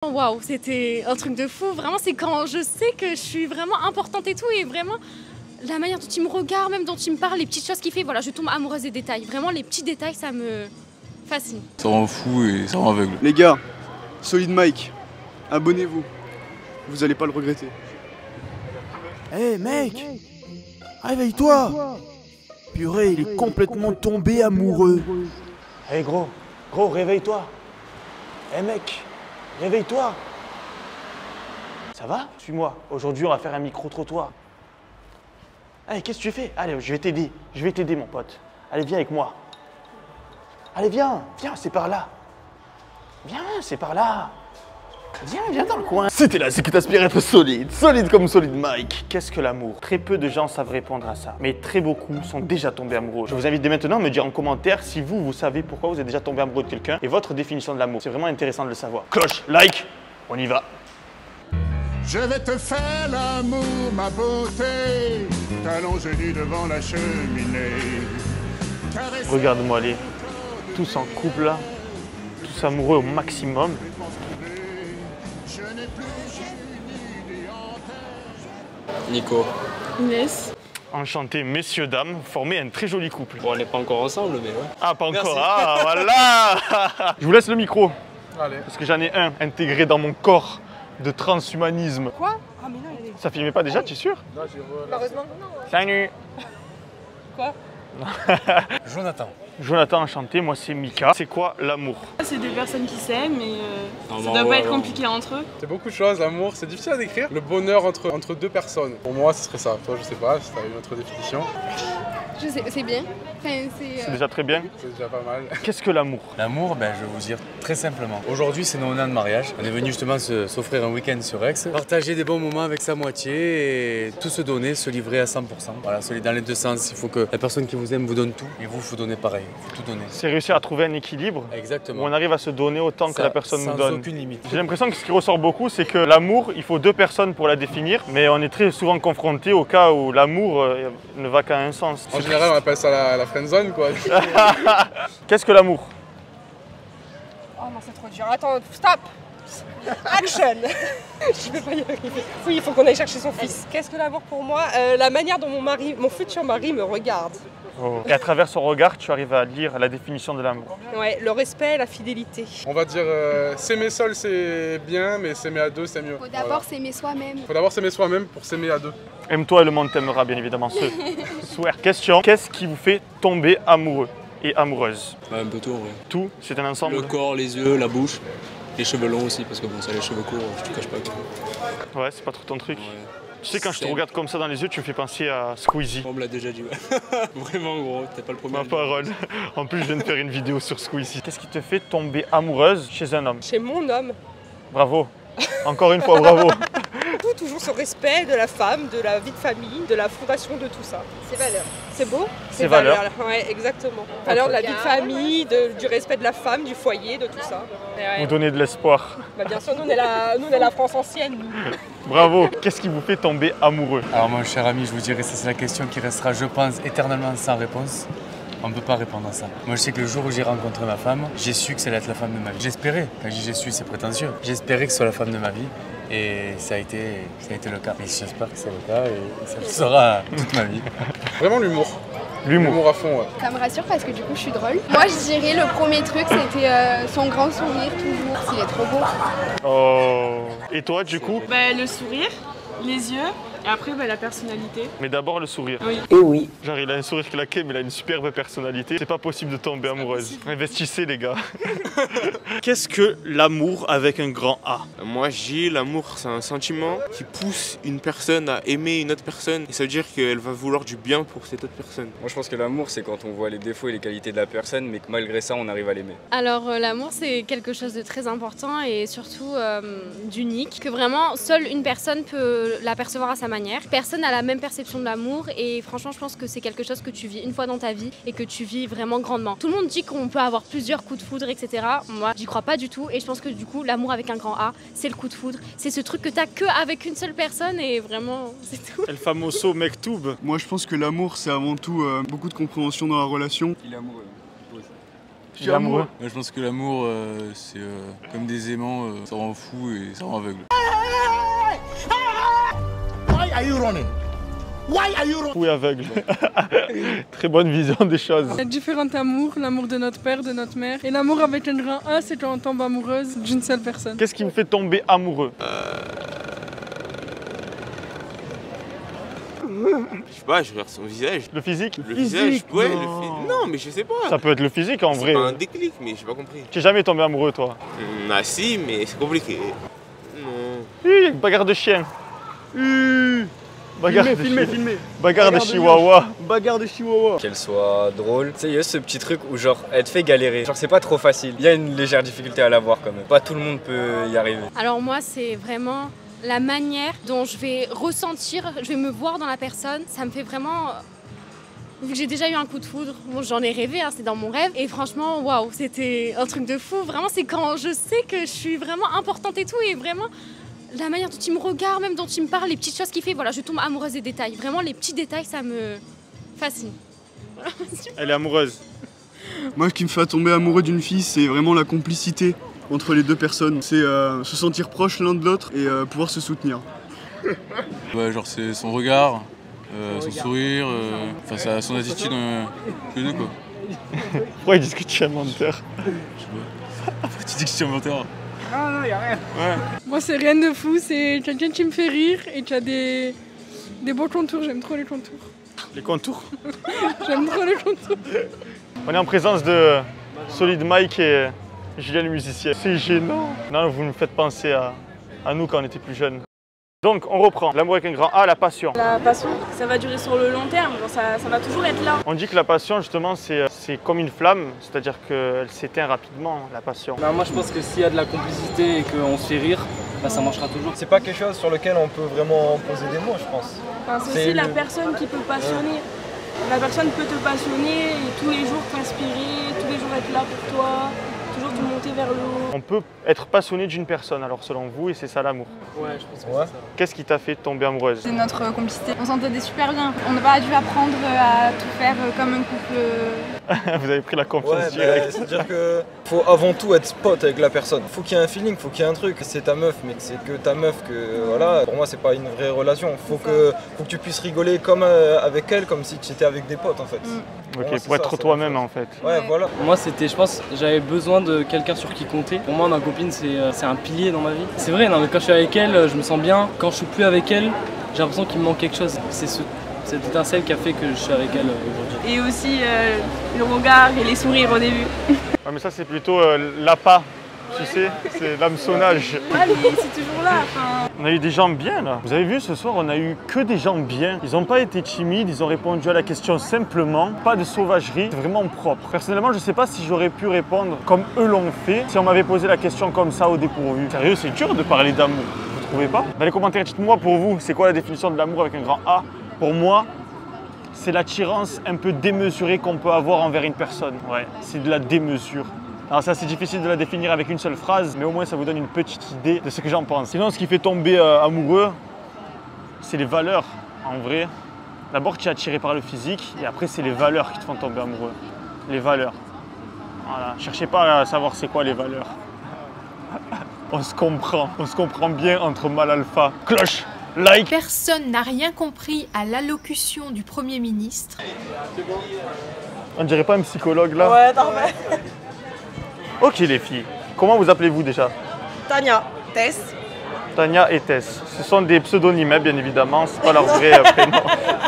Waouh, c'était un truc de fou. Vraiment, c'est quand je sais que je suis vraiment importante et tout. Et vraiment, la manière dont il me regarde, même dont il me parle, les petites choses qu'il fait. Voilà, je tombe amoureuse des détails. Vraiment, les petits détails, ça me fascine. Ça rend fou et ça rend aveugle. Les gars, Solid Mike, abonnez-vous. Vous allez pas le regretter. Hé mec, réveille-toi. Purée, il est complètement tombé amoureux. Hé gros, réveille-toi. Hé mec, réveille-toi. Ça va? Suis-moi. Aujourd'hui, on va faire un micro-trottoir. Allez, qu'est-ce que tu fais? Allez, je vais t'aider. Je vais t'aider, mon pote. Allez, viens avec moi. Allez, viens, c'est par là. Viens, c'est par là. Viens dans le coin. C'était là, c'est qui t'aspire à être solide comme Solid Mike. Qu'est-ce que l'amour? Très peu de gens savent répondre à ça, mais très beaucoup sont déjà tombés amoureux. Je vous invite dès maintenant à me dire en commentaire si vous savez pourquoi vous êtes déjà tombé amoureux de quelqu'un et votre définition de l'amour. C'est vraiment intéressant de le savoir. Cloche, like, on y va. Je vais te faire l'amour, ma beauté, t'allonger nu devant la cheminée. Regarde-moi aller, tous en couple là, tous amoureux au maximum. Nico. Inès. Enchanté, messieurs, dames, formez un très joli couple. Bon, on n'est pas encore ensemble, mais ouais. Ah, pas encore. Merci. Ah, voilà. Je vous laisse le micro. Allez. Parce que j'en ai un intégré dans mon corps de transhumanisme. Quoi? Ah mais non, il est... Ça filmait pas déjà, tu es sûr? Malheureusement, non. Salut. Quoi? Jonathan, enchanté, moi c'est Mika. C'est quoi l'amour? C'est des personnes qui s'aiment et Non, ça bon, doit ouais, pas être ouais. compliqué entre eux. C'est beaucoup de choses, l'amour, c'est difficile à décrire. Le bonheur entre deux personnes. Pour moi, ce serait ça. Toi, je sais pas si t'as une autre définition. Je sais, c'est bien. Enfin, C'est déjà très bien. C'est déjà pas mal. Qu'est-ce que l'amour? L'amour, je vais vous dire très simplement. Aujourd'hui, c'est nos 1 an de mariage. On est venu justement s'offrir un week-end sur Aix, partager des bons moments avec sa moitié et tout se donner, se livrer à 100%. Voilà, se livrer dans les deux sens. Il faut que la personne qui vous aime vous donne tout et vous, il faut donner pareil. Il faut tout donner. C'est réussir à trouver un équilibre Exactement. où on arrive à se donner autant que la personne nous donne. Sans aucune limite. J'ai l'impression que ce qui ressort beaucoup, c'est que l'amour, il faut 2 personnes pour la définir, mais on est très souvent confronté au cas où l'amour ne va qu'à un sens. En général, on appelle ça la friendzone, quoi. Qu'est-ce que l'amour? Oh non, c'est trop dur. Attends, stop. Action. Je vais pas y arriver. Oui, il faut qu'on aille chercher son fils. Qu'est-ce que l'amour pour moi? La manière dont mon futur mari me regarde. Oh. Et à travers son regard, tu arrives à lire la définition de l'amour. Ouais, le respect, la fidélité. On va dire s'aimer seul, c'est bien, mais s'aimer à deux, c'est mieux. Faut d'abord s'aimer soi-même. Faut d'abord s'aimer soi-même pour s'aimer à deux. Aime-toi et le monde t'aimera, bien évidemment. Swear. Question, qu'est-ce qui vous fait tomber amoureux et amoureuse? Ouais, un peu tout en vrai. Tout, c'est un ensemble. Le corps, les yeux, la bouche, les cheveux longs aussi, parce que bon, ça, les cheveux courts, je te cache pas que... Ouais, c'est pas trop ton truc. Ouais. Tu sais, quand je te regarde comme ça dans les yeux, tu me fais penser à Squeezie. On me l'a déjà dit, ouais. Vraiment gros, t'es pas le premier. Ma parole. En plus, je viens de faire une vidéo sur Squeezie. Qu'est-ce qui te fait tomber amoureuse chez un homme? Chez mon homme. Bravo. Encore une fois, bravo. Toujours ce respect de la femme, de la vie de famille, de la fondation de tout ça. Ses valeurs. C'est beau? Ses valeurs. Ouais, exactement. Valeurs de la vie de famille, du respect de la femme, du foyer, de tout ça. Et ouais. Vous donnez de l'espoir. Bah bien sûr, nous on est la France ancienne. Nous. Bravo. Qu'est-ce qui vous fait tomber amoureux? Alors mon cher ami, je vous dirais, ça c'est la question qui restera, je pense, éternellement sans réponse. On ne peut pas répondre à ça. Moi, je sais que le jour où j'ai rencontré ma femme, j'ai su que ça allait être la femme de ma vie. J'espérais. Quand je dis j'ai su, c'est prétentieux. J'espérais que ce soit la femme de ma vie. Et ça a été le cas. Et j'espère que c'est le cas et ça le sera toute ma vie. Vraiment l'humour. L'humour à fond, ouais. Ça me rassure parce que du coup, je suis drôle. Moi, je dirais le premier truc, c'était son grand sourire, toujours. Il est trop beau. Oh. Et toi, du coup? Le sourire, les yeux et après la personnalité. Mais d'abord le sourire. Oui. Et oui. Genre, il a un sourire claqué, mais il a une superbe personnalité. C'est pas possible de tomber amoureuse. Investissez, les gars. Qu'est-ce que l'amour avec un grand A? Moi, je dis l'amour, c'est un sentiment qui pousse une personne à aimer une autre personne. Et ça veut dire qu'elle va vouloir du bien pour cette autre personne. Moi, je pense que l'amour, c'est quand on voit les défauts et les qualités de la personne, mais que malgré ça, on arrive à l'aimer. Alors, l'amour, c'est quelque chose de très important et surtout d'unique. Que vraiment, seule une personne peut l'apercevoir à sa manière. Personne n'a la même perception de l'amour et franchement, je pense que c'est quelque chose que tu vis une fois dans ta vie et que tu vis vraiment grandement. Tout le monde dit qu'on peut avoir plusieurs coups de foudre, etc. Moi, j'y crois pas du tout et je pense que du coup, l'amour avec un grand A, c'est le coup de foudre. C'est ce truc que t'as que avec une seule personne et vraiment, c'est tout. El famoso mektoub. Moi, je pense que l'amour, c'est avant tout beaucoup de compréhension dans la relation. Il est amoureux. Tu es amoureux? Moi, je pense que l'amour, c'est comme des aimants, ça rend fou et ça rend aveugle. Why are you running? Why are you running? Fou et aveugle. Très bonne vision des choses. Il y a différents amours, l'amour de notre père, de notre mère. Et l'amour avec un grand A, c'est quand on tombe amoureuse d'une seule personne. Qu'est-ce qui me fait tomber amoureux? Je sais pas, je regarde son visage. Le physique? Le visage, ouais, non, mais je sais pas. Ça peut être le physique en vrai. C'est pas un déclic, mais j'ai pas compris. Tu n'es jamais tombé amoureux toi? Ah si, mais c'est compliqué. Non. Bagarre de chien. Bagarre de Filmez. Bagarre de chihuahua. Bagarre de chihuahua. Qu'elle soit drôle. Tu sais, il y a ce petit truc où genre elle te fait galérer. Genre c'est pas trop facile. Il y a une légère difficulté à l'avoir quand même. Pas tout le monde peut y arriver. Alors moi, c'est vraiment la manière dont je vais ressentir, je vais me voir dans la personne. Ça me fait vraiment... Vu que j'ai déjà eu un coup de foudre, bon, j'en ai rêvé, hein, c'est dans mon rêve. Et franchement, waouh, c'était un truc de fou. Vraiment, c'est quand je sais que je suis vraiment importante et tout. Et vraiment, la manière dont il me regarde, même dont il me parle, les petites choses qu'il fait, voilà, je tombe amoureuse des détails. Vraiment, les petits détails, ça me fascine. Elle est amoureuse. Moi, ce qui me fait tomber amoureux d'une fille, c'est vraiment la complicité entre les deux personnes. C'est se sentir proche l'un de l'autre et pouvoir se soutenir. Ouais, genre c'est son regard, son sourire, enfin son attitude, les deux quoi. Pourquoi ils disent que tu es un menteur? Je sais pas. Tu dis que je suis un menteur? Non, y a rien. Ouais. Moi, c'est rien de fou, c'est quelqu'un qui me fait rire et tu as des beaux contours, j'aime trop les contours. Les contours? J'aime trop les contours. On est en présence de Solid Mike et Julien le musicien. C'est gênant. Non, vous me faites penser à nous quand on était plus jeunes. Donc on reprend. L'amour avec un grand A, la passion. La passion, ça va durer sur le long terme, ça va toujours être là. On dit que la passion justement c'est comme une flamme, c'est-à-dire qu'elle s'éteint rapidement, la passion. Bah, moi je pense que s'il y a de la complicité et qu'on se fait rire, bah, ça marchera toujours. C'est pas quelque chose sur lequel on peut vraiment poser des mots, je pense. Enfin, c'est aussi la personne qui peut passionner. La personne peut te passionner et tous les jours t'inspirer, tous les jours être là pour toi, toujours te monter vers le haut. On peut être passionné d'une personne alors selon vous et c'est ça l'amour. Ouais, je pense que c'est ça. Qu'est-ce qui t'a fait tomber amoureuse? C'est notre complicité. On s'entendait super bien. On n'a pas dû apprendre à tout faire comme un couple. Vous avez pris la confiance directe. C'est-à-dire que faut avant tout être pote avec la personne. Faut qu'il y ait un feeling, faut qu'il y ait un truc. C'est ta meuf, mais c'est que ta meuf que voilà. Pour moi, c'est pas une vraie relation. Faut que tu puisses rigoler comme avec elle, comme si tu étais avec des potes en fait. Ok, pour être toi-même en fait. Ouais, voilà. Moi, c'était, je pense, j'avais besoin de quelqu'un sur qui compter. Pour moi, ma copine, c'est un pilier dans ma vie. C'est vrai, non, mais quand je suis avec elle, je me sens bien. Quand je suis plus avec elle, j'ai l'impression qu'il me manque quelque chose. C'est cette étincelle qui a fait que je suis avec elle aujourd'hui. Et aussi le regard et les sourires au début. Ouais, mais ça c'est plutôt l'appât, tu sais, c'est l'hameçonnage. Ouais, mais c'est toujours là. On a eu des gens bien là. Vous avez vu ce soir, on a eu que des gens bien. Ils n'ont pas été timides, ils ont répondu à la question simplement. Pas de sauvagerie, c'est vraiment propre. Personnellement, je ne sais pas si j'aurais pu répondre comme eux l'ont fait si on m'avait posé la question comme ça au dépourvu. Sérieux, c'est dur de parler d'amour, vous trouvez pas? Dans les commentaires, dites-moi pour vous, c'est quoi la définition de l'amour avec un grand A? Pour moi, c'est l'attirance un peu démesurée qu'on peut avoir envers une personne. Ouais, c'est de la démesure. Alors c'est assez difficile de la définir avec une seule phrase, mais au moins ça vous donne une petite idée de ce que j'en pense. Sinon, ce qui fait tomber amoureux, c'est les valeurs, en vrai. D'abord, tu es attiré par le physique, et après, c'est les valeurs qui te font tomber amoureux. Les valeurs. Voilà, cherchez pas à savoir c'est quoi les valeurs. On se comprend bien entre mal alpha. Cloche, like. Personne n'a rien compris à l'allocution du Premier ministre. On dirait pas un psychologue là? Ouais, normal. Ok les filles, comment vous appelez-vous déjà? Tania, Tess. Tania et Tess. Ce sont des pseudonymes, bien évidemment, c'est pas leur vrai prénom.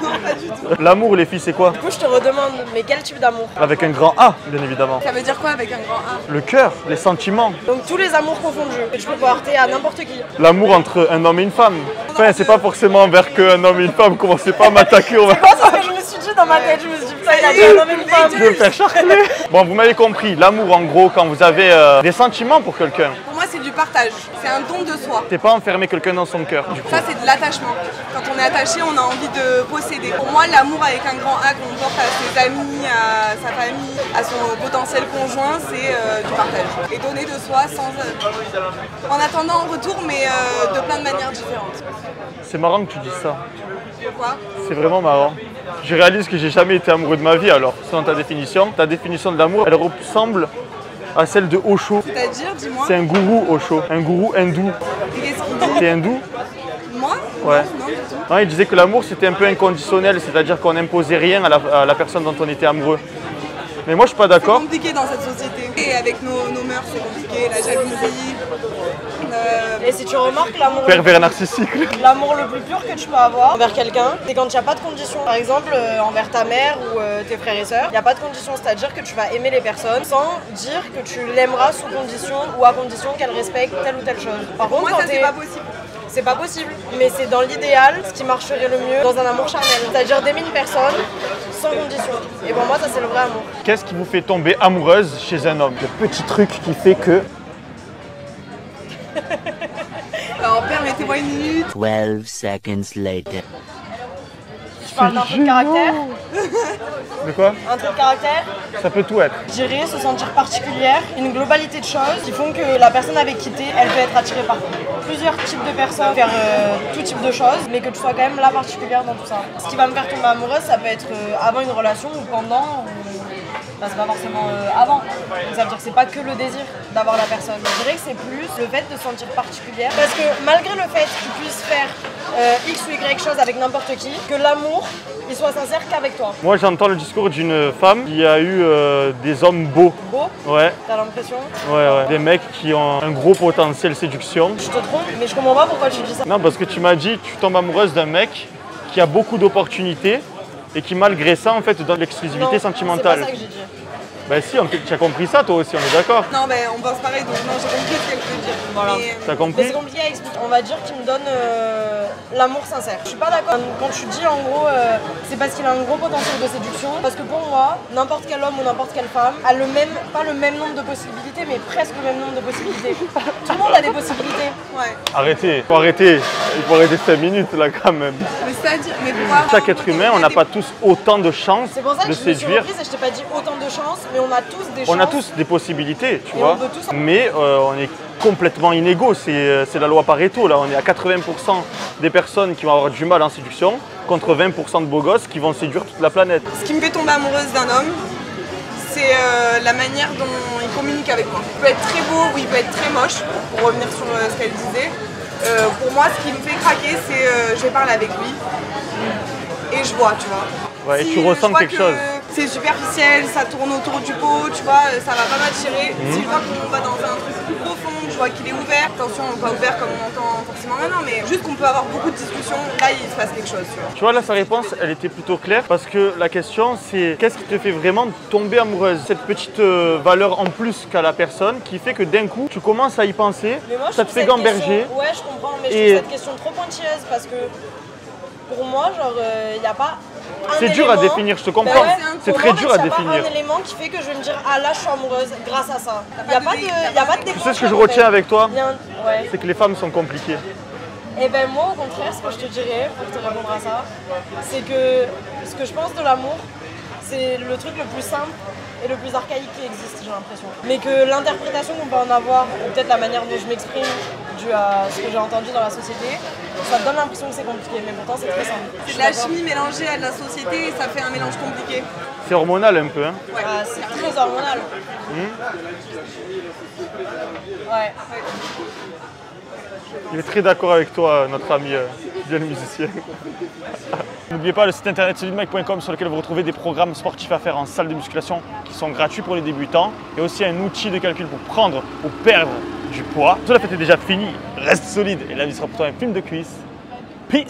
Non, pas du tout. L'amour, les filles, c'est quoi? Du coup, je te redemande, mais quel type d'amour? Avec un grand A, bien évidemment. Ça veut dire quoi avec un grand A? Le cœur, les sentiments. Donc tous les amours confondus. Je peux porter à n'importe qui. L'amour entre un homme et une femme. Enfin, c'est pas forcément envers qu'un homme et une femme, commencez pas à m'attaquer. C'est quoi ça que je me suis dit dans ma tête? Je me suis dit, putain, il a dit un homme et une femme. Je vais me faire charcler. Bon, vous m'avez compris, l'amour, en gros, quand vous avez des sentiments pour quelqu'un. Pour moi, c'est du partage. C'est un don de soi. T'es pas enfermer quelqu'un dans son cœur, du coup. Ça, c'est de l'attachement. Quand on est attaché, on a envie de posséder. Pour moi, l'amour avec un grand A qu'on porte à ses amis, à sa famille, à son potentiel conjoint, c'est du partage. Et donner de soi en attendant en retour, mais de plein de manières différentes. C'est marrant que tu dises ça. Pourquoi? C'est vraiment marrant. Je réalise que j'ai jamais été amoureux de ma vie alors, selon ta définition. Ta définition de l'amour, elle ressemble à celle de Osho. C'est-à-dire, dis-moi. C'est un gourou Osho, un gourou hindou. Qu'est-ce qu'il dit? T'es hindou? Moi? Ouais. Non, du tout. Non, il disait que l'amour c'était un peu inconditionnel, c'est-à-dire qu'on n'imposait rien à la personne dont on était amoureux. Mais moi je suis pas d'accord. C'est compliqué dans cette société. Et avec nos mœurs, c'est compliqué, la jalousie. Et si tu remarques l'amour. Pervers narcissique. L'amour le plus pur que tu peux avoir envers quelqu'un, c'est quand il n'y a pas de conditions. Par exemple, envers ta mère ou tes frères et sœurs, il n'y a pas de conditions. C'est-à-dire que tu vas aimer les personnes sans dire que tu l'aimeras sous condition ou à condition qu'elle respecte telle ou telle chose. Par contre, moi, ça, c'est pas possible. C'est pas possible, mais c'est dans l'idéal ce qui marcherait le mieux dans un amour charnel. C'est-à-dire d'aimer une personne sans condition. Et pour moi, ça c'est le vrai amour. Qu'est-ce qui vous fait tomber amoureuse chez un homme? Le petit truc qui fait que... Alors, permettez-moi une minute. 12 seconds later. Tu parles d'un trait de caractère? De quoi? Un trait de caractère? Ça peut tout être. Je dirais se sentir particulière, une globalité de choses qui font que la personne avec qui t'es, elle peut être attirée par plusieurs types de personnes, faire tout type de choses, mais que tu sois quand même la particulière dans tout ça. Ce qui va me faire tomber amoureuse, ça peut être avant une relation ou pendant, ou... Enfin, c'est pas forcément avant. Donc ça veut dire que c'est pas que le désir d'avoir la personne. Je dirais que c'est plus le fait de se sentir particulière. Parce que malgré le fait que tu puisses faire X ou Y chose avec n'importe qui, que l'amour, il soit sincère qu'avec toi. Moi j'entends le discours d'une femme qui a eu des hommes beaux. Beaux? Ouais. T'as l'impression? Ouais. Des mecs qui ont un gros potentiel séduction. Je te trompe, mais je comprends pas pourquoi tu dis ça. Non, parce que tu m'as dit tu tombes amoureuse d'un mec qui a beaucoup d'opportunités et qui malgré ça en fait donne l'exclusivité sentimentale. C'est pas ça que j'ai dit. Bah si, tu as compris ça toi aussi, on est d'accord. Non, mais on pense pareil, donc non, j'ai compris ce qu'elle veut dire. Voilà. T'as compris? Mais c'est compliqué à expliquer. On va dire qu'il me donne l'amour sincère. Je suis pas d'accord quand tu dis en gros c'est parce qu'il a un gros potentiel de séduction. Parce que pour moi, n'importe quel homme ou n'importe quelle femme a le même, pas le même nombre de possibilités, mais presque le même nombre de possibilités. Tout le monde a des possibilités. Ouais. Arrêtez, il faut arrêter 5 minutes là quand même. Mais c'est-à-dire, mais pourquoi? Chaque être humain, on n'a pas tous autant de chances C'est pour ça que de je me suis séduire. reprise et je t'ai pas dit autant de chances, mais on a tous des chances. On a tous des possibilités, tu Et vois. on peut tous... Mais on est complètement inégaux. C'est la loi Pareto là. On est à 80% des personnes qui vont avoir du mal en séduction contre 20% de beaux gosses qui vont séduire toute la planète. Ce qui me fait tomber amoureuse d'un homme, c'est la manière dont il communique avec moi. Il peut être très beau ou il peut être très moche, pour revenir sur ce qu'elle disait. Pour moi, ce qui me fait craquer, c'est je vais parler avec lui et je vois, tu vois. Ouais, si et tu ressens quelque chose. C'est superficiel, ça tourne autour du pot, tu vois, ça va pas m'attirer. Si je vois qu'on va dans un truc plus profond, je vois qu'il est ouvert, attention, pas ouvert comme on entend forcément maintenant, mais juste qu'on peut avoir beaucoup de discussions, là il se passe quelque chose, tu vois. Tu vois, là sa réponse, elle était plutôt claire parce que la question c'est qu'est-ce qui te fait vraiment tomber amoureuse? Cette petite valeur en plus qu'a la personne qui fait que d'un coup tu commences à y penser, Mais moi, ça te fait gamberger. Ouais, je comprends, mais je trouve cette question trop pointilleuse parce que pour moi, genre, il n'y a pas un C'est dur à définir, je te comprends. Ouais, c'est très dur à définir. Il n'y a pas un élément qui fait que je vais me dire ah là je suis amoureuse grâce à ça. Il n'y a pas de Tu sais ce que je retiens avec toi? Ouais. C'est que les femmes sont compliquées. Et ben moi au contraire, ce que je te dirais pour te répondre à ça, c'est que ce que je pense de l'amour, c'est le truc le plus simple et le plus archaïque qui existe, j'ai l'impression. Mais que l'interprétation qu'on peut en avoir, ou peut-être la manière dont je m'exprime, dû à ce que j'ai entendu dans la société, ça te donne l'impression que c'est compliqué, mais pourtant c'est très simple. C'est de la chimie mélangée à de la société et ça fait un mélange compliqué. C'est hormonal un peu, hein? Ouais. Ah, c'est très hormonal. Ouais. Il est très d'accord avec toi, notre ami bien musicien. N'oubliez pas le site internet solidemike.com sur lequel vous retrouvez des programmes sportifs à faire en salle de musculation qui sont gratuits pour les débutants et aussi un outil de calcul pour prendre ou perdre du poids. Tout la fête est déjà finie, reste solide et la vie sera pour toi un film de cuisse. Peace!